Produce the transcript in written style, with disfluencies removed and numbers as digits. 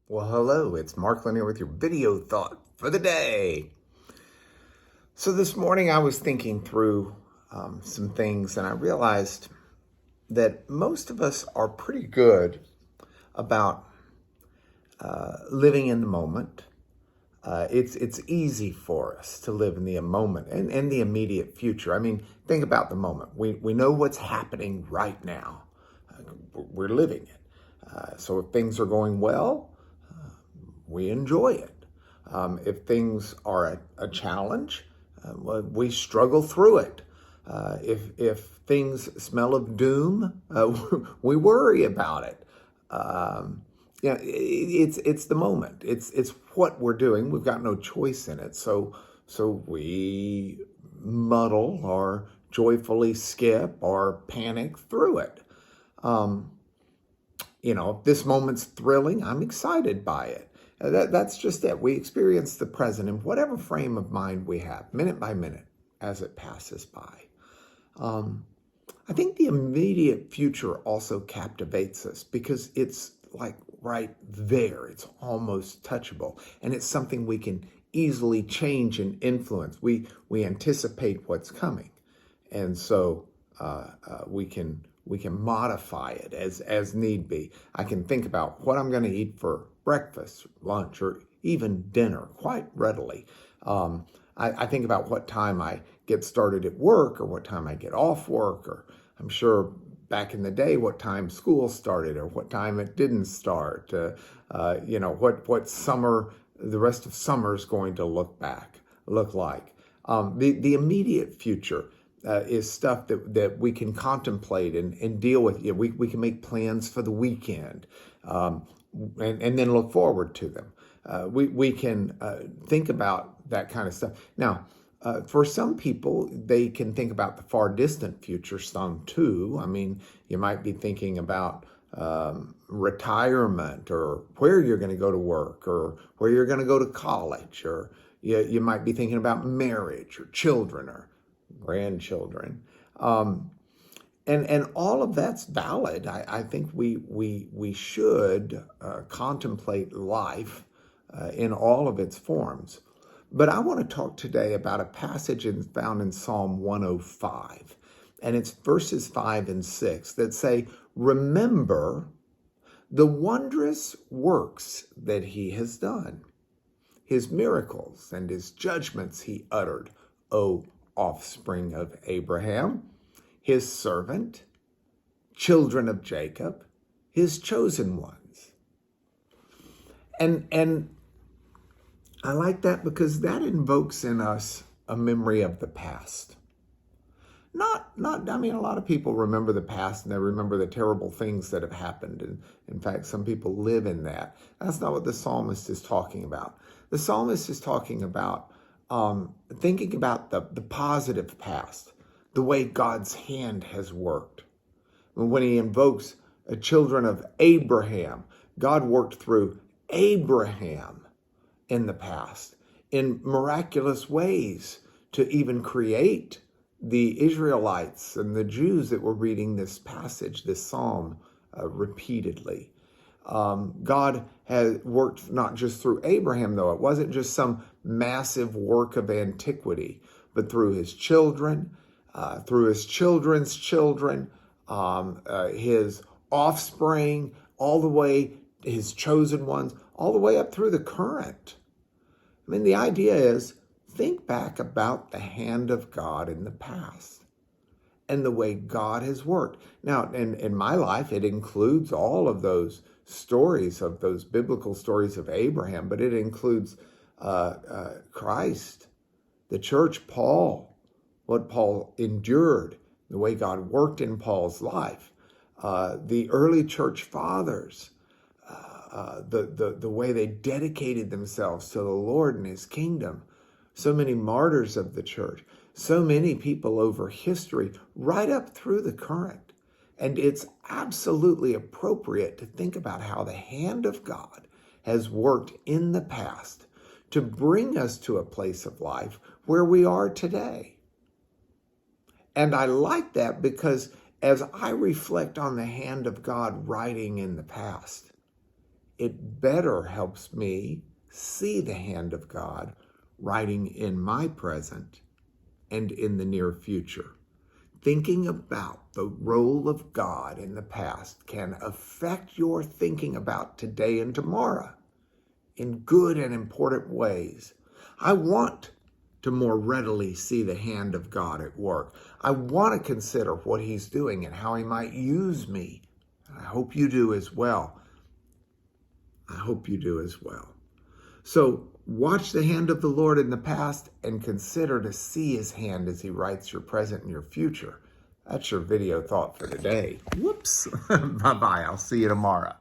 Well, hello, it's Mark Lanier with your video thought for the day. So this morning I was thinking through some things and I realized that most of us are pretty good about living in the moment. It's easy for us to live in the moment and the immediate future. I mean, think about the moment. We know what's happening right now. We're living it. So if things are going well, we enjoy it. If things are a challenge, we struggle through it. If things smell of doom, we worry about it. It's the moment. It's what we're doing. We've got no choice in it. So we muddle or joyfully skip or panic through it. If this moment's thrilling, I'm excited by it. That's just it. We experience the present in whatever frame of mind we have, minute by minute, as it passes by. I think the immediate future also captivates us because it's like right there. It's almost touchable, and it's something we can easily change and influence. We anticipate what's coming, and so we can modify it as need be. I can think about what I'm going to eat for breakfast, lunch, or even dinner quite readily. I think about what time I get started at work or what time I get off work, or I'm sure back in the day what time school started or what time it didn't start. What summer, the rest of summer is going to look like. The immediate future is stuff that we can contemplate and deal with. We can make plans for the weekend and then look forward to them. We can think about that kind of stuff. Now, for some people, they can think about the far distant future, some too. I mean, you might be thinking about retirement or where you're going to go to work or where you're going to go to college, or you might be thinking about marriage or children or grandchildren. And all of that's valid. I think we should contemplate life in all of its forms. But I want to talk today about a passage found in Psalm 105. And it's verses 5 and 6 that say, "Remember the wondrous works that he has done, his miracles and his judgments he uttered, O offspring of Abraham, his servant, children of Jacob, his chosen ones." And I like that because that invokes in us a memory of the past. I mean, a lot of people remember the past and they remember the terrible things that have happened. And in fact, some people live in that. That's not what the psalmist is talking about. The psalmist is talking about thinking about the positive past, the way God's hand has worked. When he invokes children of Abraham, God worked through Abraham in the past in miraculous ways to even create the Israelites and the Jews that were reading this passage, this psalm, repeatedly. God has worked not just through Abraham, though. It wasn't just some massive work of antiquity, but through his children, through his children's children, his offspring, all the way, his chosen ones, all the way up through the current. I mean, the idea is, think back about the hand of God in the past and the way God has worked. Now, in my life, it includes all of those stories, of those biblical stories of Abraham, but it includes Christ, the church, Paul, what Paul endured, the way God worked in Paul's life, the early church fathers, the way they dedicated themselves to the Lord and his kingdom. So many martyrs of the church, so many people over history, right up through the current. And it's absolutely appropriate to think about how the hand of God has worked in the past to bring us to a place of life where we are today. And I like that because as I reflect on the hand of God writing in the past, it better helps me see the hand of God writing in my present and in the near future. Thinking about the role of God in the past can affect your thinking about today and tomorrow in good and important ways. I want to more readily see the hand of God at work. I want to consider what he's doing and how he might use me. I hope you do as well. I hope you do as well. So watch the hand of the Lord in the past and consider to see his hand as he writes your present and your future. That's your video thought for today. Whoops. Bye-bye. I'll see you tomorrow.